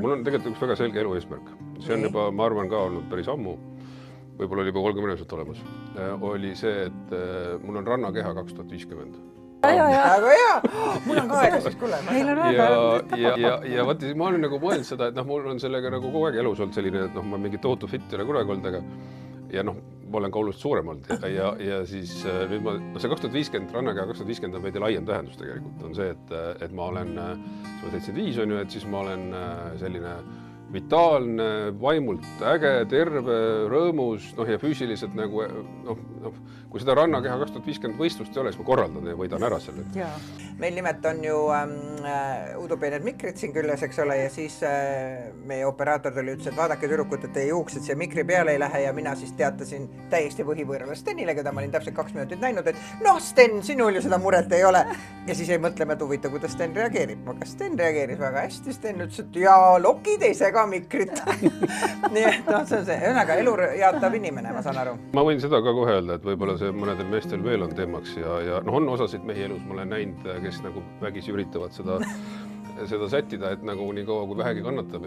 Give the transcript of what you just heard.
Mul on tegelikult üks väga selge elu eesmärk. See on juba, ma arvan, ka olnud päris ammu. Võib-olla oli juba 30 aastat olemas. Oli see, et mul on rannakeha 2050. Aga hea, mul on ka aega siis kuule. Ja vaat, ma olen nagu mõelnud seda, et mul on sellega nagu kogu aeg elus olnud selline, et ma mingi tohutu fit ei ole kunagi olnud, ja ma olen ka oluliselt suurem olnud ja siis nüüd see 2050, rannakeha 2050 on veidi laiem tähendus tegelikult. On see, et ma olen 75 on ju, et siis ma olen selline vitaalne, vaimult äge, terve, rõõmus, ja füüsiliselt nagu, kui seda rannakeha 2050 võistlust ei oleks, ma korraldan ja võidan ära selle. Meil nimelt on ju udupeened mikrid siin külles, eks ole, ja siis meie operaator tuli ütles, et vaadake tüdrukud, et teie juuksed siia mikri peale ei lähe ja mina siis teatasin täiesti põhivõõrale Stenile, keda ma olin täpselt 2 minutit näinud, et Sten, sinul ju seda muret ei ole. Ja siis jäi mõtlema, et huvitav, kuidas Sten reageerib. Aga Sten reageeris väga hästi, Sten ütles, et lokid ei sega mikrit. Nii et see on see, ühesõnaga elu jaotab inimene, ma saan aru. Ma võin seda ka kohe öelda, et võib-olla see mõnedel meestel veel on teemaks ja on osasid mehi elus, ma olen näinud, kes nagu vägisi üritavad seda sättida, et nagu nii kaua kui vähegi kannatab